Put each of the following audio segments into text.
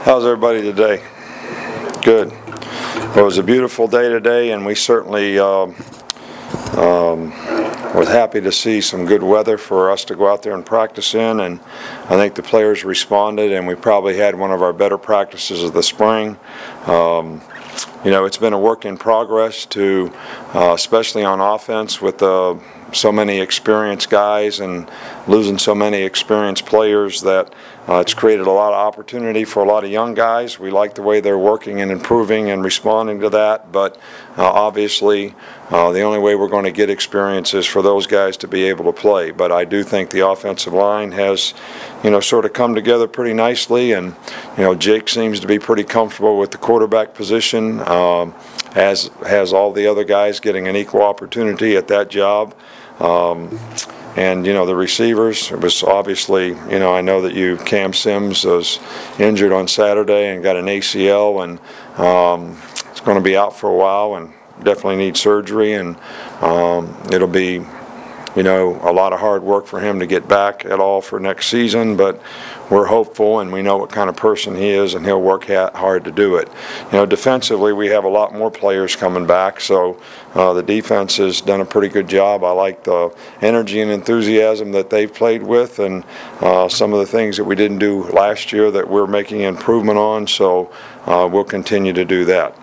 How's everybody today? Good. Well, it was a beautiful day today, and we certainly was happy to see some good weather for us to go out there and practice in, and I think the players responded, and we probably had one of our better practices of the spring. You know, it's been a work in progress to, especially on offense with so many experienced guys and losing so many experienced players, that it's created a lot of opportunity for a lot of young guys. We like the way they're working and improving and responding to that, but obviously the only way we're going to get experience is for those guys to be able to play. But I do think the offensive line has, you know, sort of come together pretty nicely, and you know, Jake seems to be pretty comfortable with the quarterback position, as has all the other guys, getting an equal opportunity at that job. And you know, the receivers, it was obviously, you know, I know that Cam Sims was injured on Saturday and got an ACL, and it's going to be out for a while and definitely need surgery, and it'll be, you know, a lot of hard work for him to get back at all for next season, but we're hopeful, and we know what kind of person he is, and he'll work hard to do it. You know, defensively, we have a lot more players coming back, so the defense has done a pretty good job. I like the energy and enthusiasm that they've played with, and some of the things that we didn't do last year that we're making improvement on, so we'll continue to do that.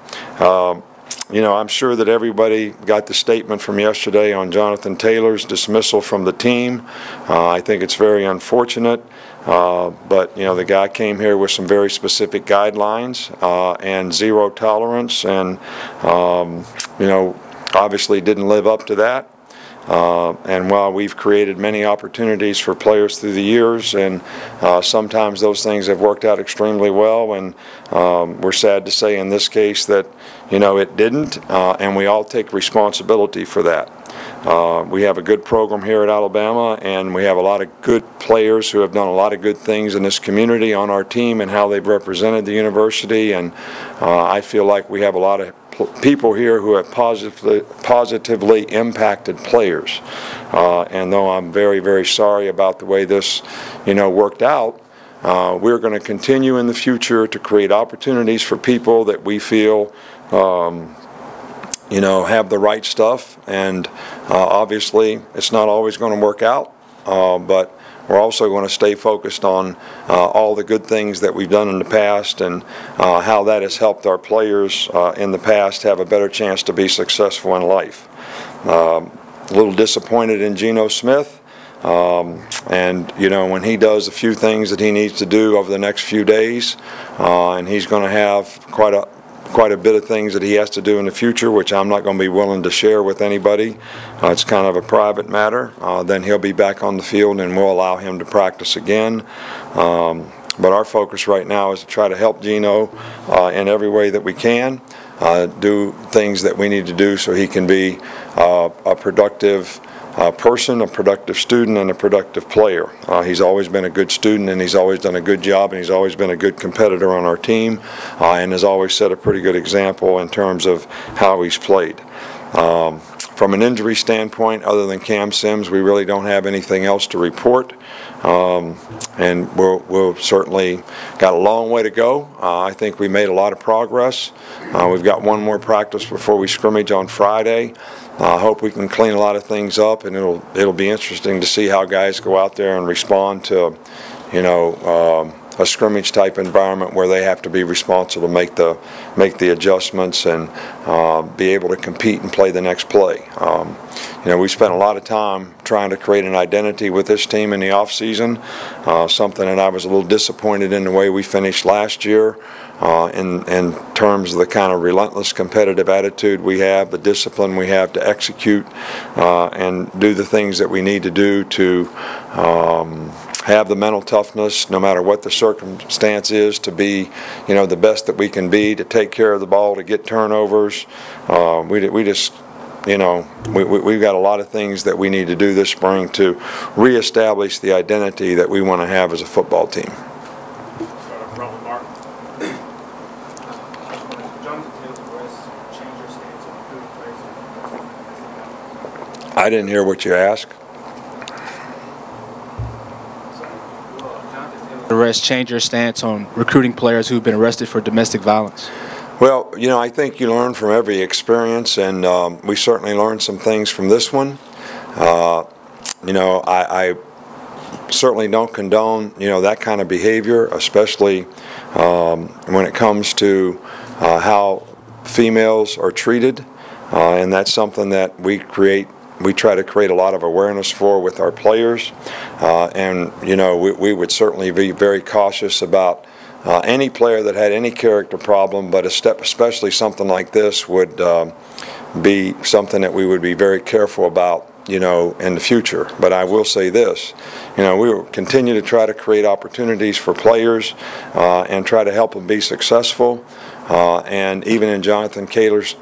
You know, I'm sure that everybody got the statement from yesterday on Jonathan Taylor's dismissal from the team. I think it's very unfortunate, but you know, the guy came here with some very specific guidelines and zero tolerance, and you know, obviously didn't live up to that. And while we've created many opportunities for players through the years, and sometimes those things have worked out extremely well, and we're sad to say in this case that, you know, it didn't, and we all take responsibility for that. We have a good program here at Alabama, and we have a lot of good players who have done a lot of good things in this community on our team and how they've represented the university, and I feel like we have a lot of people here who have positively impacted players. And though I'm very, very sorry about the way this, you know, worked out, we're going to continue in the future to create opportunities for people that we feel you know, have the right stuff, and obviously it's not always going to work out, but we're also going to stay focused on all the good things that we've done in the past, and how that has helped our players in the past have a better chance to be successful in life. A little disappointed in Geno Smith, and you know, when he does a few things that he needs to do over the next few days, and he's going to have quite a bit of things that he has to do in the future, which I'm not going to be willing to share with anybody. It's kind of a private matter. Then he'll be back on the field, and we'll allow him to practice again. But our focus right now is to try to help Geno in every way that we can, do things that we need to do so he can be a productive person, a productive student, and a productive player. He's always been a good student, and he's always done a good job, and he's always been a good competitor on our team, and has always set a pretty good example in terms of how he's played. From an injury standpoint, other than Cam Sims, we really don't have anything else to report, and we'll certainly got a long way to go. I think we made a lot of progress. We've got one more practice before we scrimmage on Friday. I hope we can clean a lot of things up, and it'll be interesting to see how guys go out there and respond to, you know, a scrimmage type environment where they have to be responsible to make the adjustments and be able to compete and play the next play. You know, we spent a lot of time trying to create an identity with this team in the off season, something that I was a little disappointed in the way we finished last year. In terms of the kind of relentless competitive attitude we have, the discipline we have to execute and do the things that we need to do to have the mental toughness, no matter what the circumstance is, to be, you know, the best that we can be, to take care of the ball, to get turnovers. We just, you know, we've got a lot of things that we need to do this spring to reestablish the identity that we want to have as a football team. I didn't hear what you asked. arrest change your stance on recruiting players who've been arrested for domestic violence? Well, you know, I think you learn from every experience, and we certainly learned some things from this one. You know, I certainly don't condone, you know, that kind of behavior, especially when it comes to how females are treated, and that's something that we try to create a lot of awareness for with our players, and you know, we would certainly be very cautious about any player that had any character problem, but especially something like this would be something that we would be very careful about, you know, in the future. But I will say this, you know, we will continue to try to create opportunities for players and try to help them be successful, and even in Jonathan Taylor's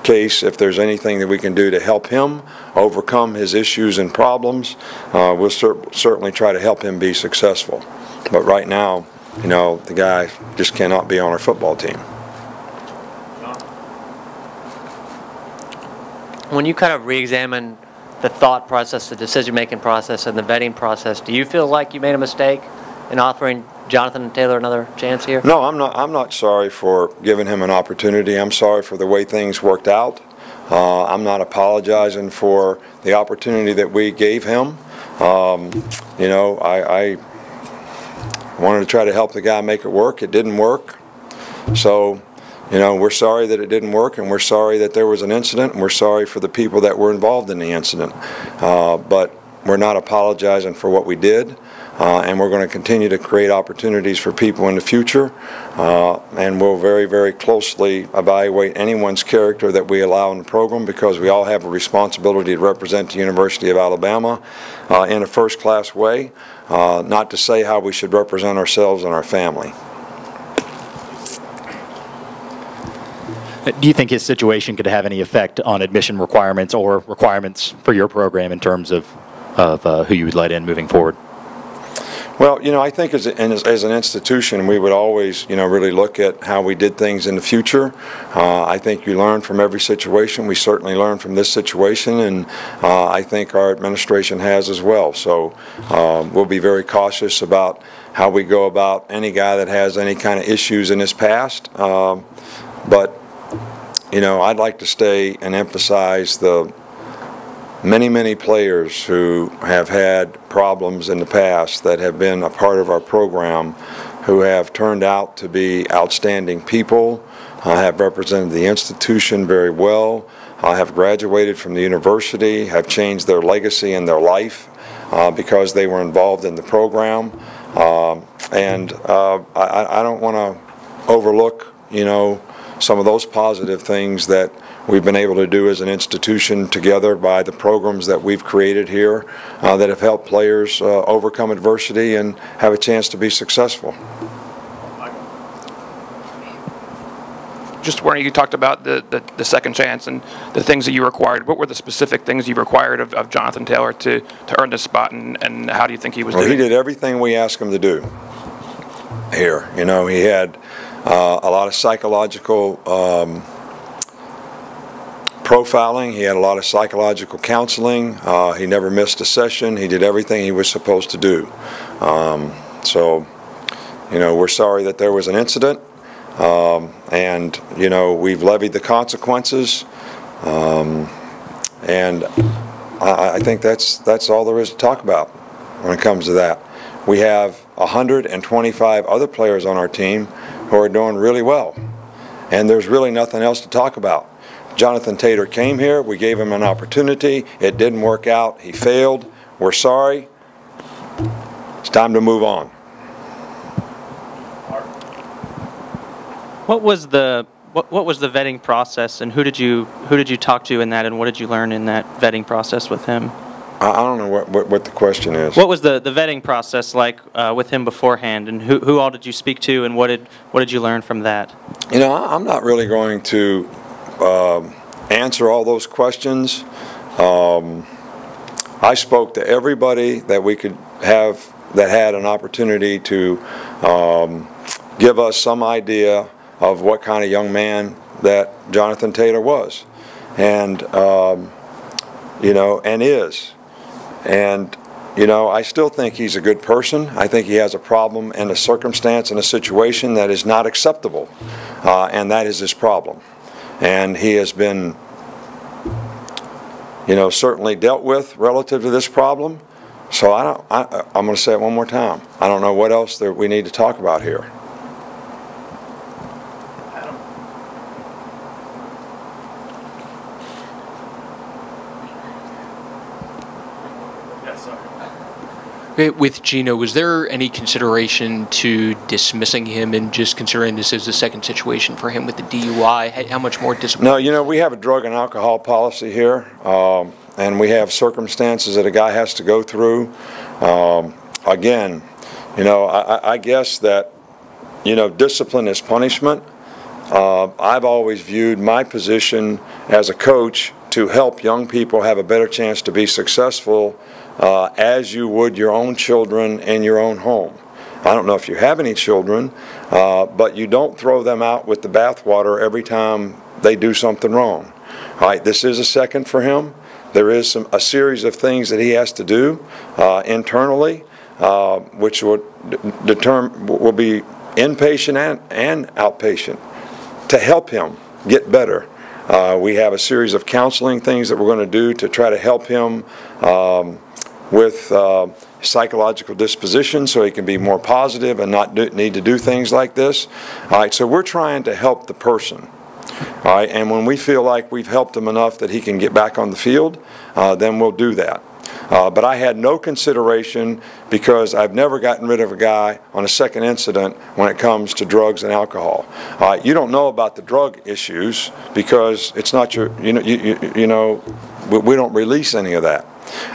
case, if there's anything that we can do to help him overcome his issues and problems, we'll certainly try to help him be successful. But right now, you know, the guy just cannot be on our football team. When you kind of re-examine the thought process, the decision-making process, and the vetting process, do you feel like you made a mistake in offering Jonathan Taylor another chance here? No, I'm not sorry for giving him an opportunity. I'm sorry for the way things worked out. I'm not apologizing for the opportunity that we gave him. You know, I wanted to try to help the guy make it work. It didn't work. So, you know, we're sorry that it didn't work, and we're sorry that there was an incident, and we're sorry for the people that were involved in the incident. But we're not apologizing for what we did, and we're going to continue to create opportunities for people in the future, and we'll very, very closely evaluate anyone's character that we allow in the program, because we all have a responsibility to represent the University of Alabama in a first-class way, not to say how we should represent ourselves and our family. Do you think his situation could have any effect on admission requirements or requirements for your program in terms of who you would let in moving forward? Well, you know, I think as an institution, we would always, you know, really look at how we did things in the future. I think you learn from every situation. We certainly learned from this situation, and I think our administration has as well. So we'll be very cautious about how we go about any guy that has any kind of issues in his past. But you know, I'd like to stay and emphasize the many, many players who have had problems in the past that have been a part of our program, who have turned out to be outstanding people, have represented the institution very well, have graduated from the university, have changed their legacy and their life because they were involved in the program. And I don't want to overlook, you know, some of those positive things that we've been able to do as an institution together by the programs that we've created here that have helped players overcome adversity and have a chance to be successful. Just where you talked about the second chance and the things that you required, what were the specific things you required of Jonathan Taylor to earn this spot, and how do you think he was doing? He did everything we asked him to do here. You know, he had a lot of psychological profiling. He had a lot of psychological counseling. He never missed a session. He did everything he was supposed to do. So, you know, we're sorry that there was an incident, and, you know, we've levied the consequences, and I think that's all there is to talk about when it comes to that. We have 125 other players on our team who are doing really well, and there's really nothing else to talk about. Jonathan Taylor came here. We gave him an opportunity. It didn't work out. He failed. We're sorry. It's time to move on. What was the vetting process, and who did you talk to in that, and what did you learn in that vetting process with him? I don't know what the question is. What was the vetting process like with him beforehand, and who all did you speak to, and what did you learn from that? You know, I'm not really going to answer all those questions. I spoke to everybody that we could have that had an opportunity to give us some idea of what kind of young man that Jonathan Taylor was, and you know, and is. And you know, I still think he's a good person. I think he has a problem and a circumstance and a situation that is not acceptable, and that is his problem. And he has been, you know, certainly dealt with relative to this problem. So I'm going to say it one more time. I don't know what else that we need to talk about here. With Gino, was there any consideration to dismissing him and just considering this as the second situation for him with the DUI? How much more discipline? No, you know, we have a drug and alcohol policy here, and we have circumstances that a guy has to go through. Again, you know, I guess that, you know, discipline is punishment. I've always viewed my position as a coach to help young people have a better chance to be successful as you would your own children in your own home. I don't know if you have any children, but you don't throw them out with the bathwater every time they do something wrong. All right, this is a second for him. There is a series of things that he has to do internally, which will be inpatient and outpatient to help him get better. We have a series of counseling things that we're going to do to try to help him with psychological disposition so he can be more positive and not need to do things like this. All right, so we're trying to help the person. All right, and when we feel like we've helped him enough that he can get back on the field, then we'll do that. But I had no consideration because I've never gotten rid of a guy on a second incident when it comes to drugs and alcohol. You don't know about the drug issues because it's not your, you know, we don't release any of that.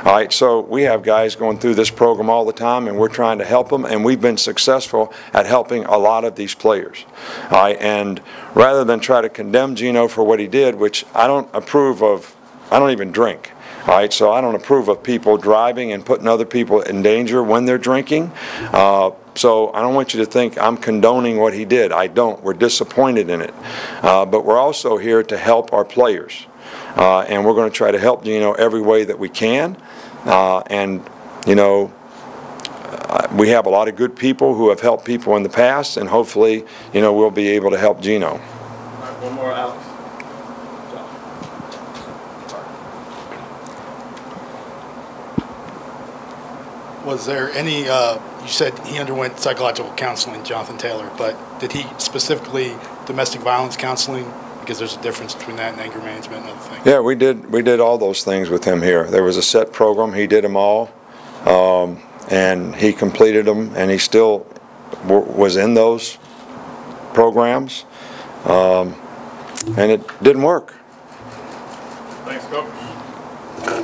All right, so we have guys going through this program all the time, and we're trying to help them, and we've been successful at helping a lot of these players. All right, and rather than try to condemn Gino for what he did, which I don't approve of, I don't even drink. All right, so I don't approve of people driving and putting other people in danger when they're drinking. So I don't want you to think I'm condoning what he did. I don't. We're disappointed in it. But we're also here to help our players. And we're going to try to help Gino every way that we can. And, you know, we have a lot of good people who have helped people in the past, and hopefully, you know, we'll be able to help Gino. All right, one more, Alex. Was there any, you said he underwent psychological counseling, Jonathan Taylor, but did he specifically domestic violence counseling? Because there's a difference between that and anger management and other things. Yeah, we did all those things with him here. There was a set program. He did them all, and he completed them, and he still was in those programs, and it didn't work. Thanks, Coach.